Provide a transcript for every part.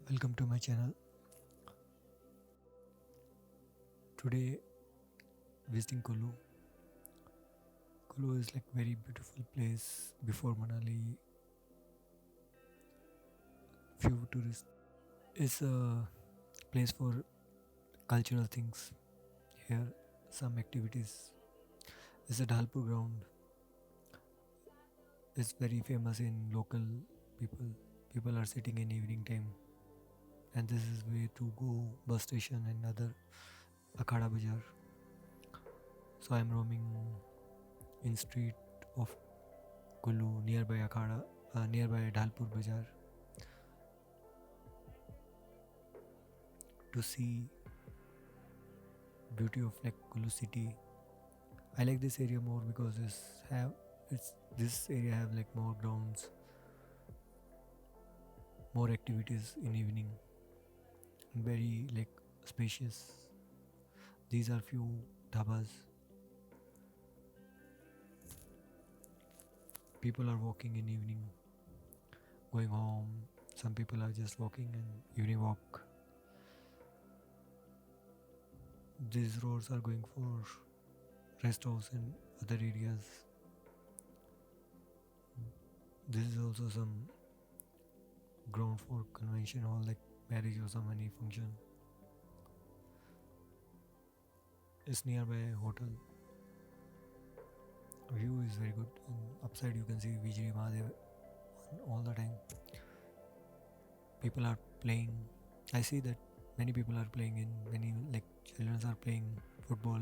Welcome to my channel. Today visiting Kullu. Kullu is like very beautiful place. Before Manali, few tourists. It's a place for cultural things. Here, some activities. It's a Dhalpur ground. It's very famous in local people. People are sitting in evening time, and this is way to go bus station and other Akhada Bazaar. So I'm roaming in street of Kullu nearby Akhada, nearby Dhalpur Bazaar to see beauty of like Kullu city. I like this area more because this area have like more grounds, more activities in evening, very like spacious. These are few dhabas. People are walking in evening, going home. Some people are just walking and evening walk. These roads are going for rest house and other areas. This is also some ground for convention hall like marriage or some any function. It's nearby a hotel. View is very good. And upside you can see Bijli Mahadev all the time. People are playing. I see that many people are playing in many like children are playing football,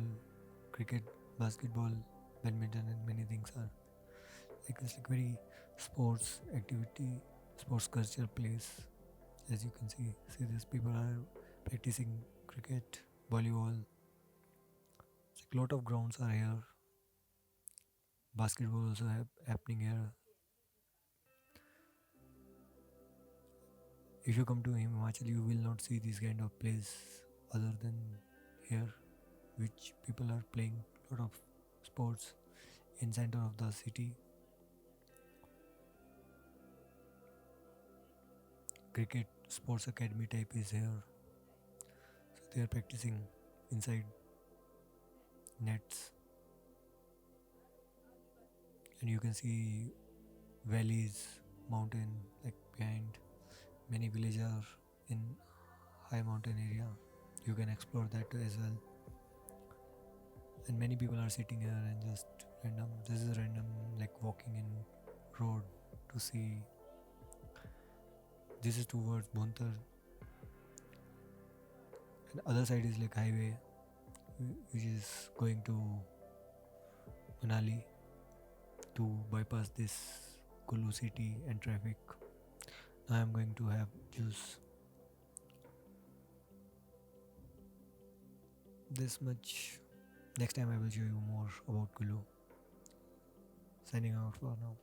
cricket, basketball, badminton, and many things are like it's like very sports activity, sports culture place. As you can see these people are practicing cricket, volleyball. It's like lot of grounds are here. Basketball also happening here. If you come to Himachal, you will not see this kind of place other than here, which people are playing lot of sports in center of the city. Cricket sports academy type is here, so they are practicing inside nets, and you can see valleys, mountain like behind. Many villages are in high mountain area. You can explore that too as well. And many people are sitting here and just random. This is random like walking in road to see. This is towards Bhuntar, and other side is like highway, which is going to Manali to bypass this Kullu city and traffic. Now I'm going to have juice. This much. Next time I will show you more about Kullu. Signing out for now.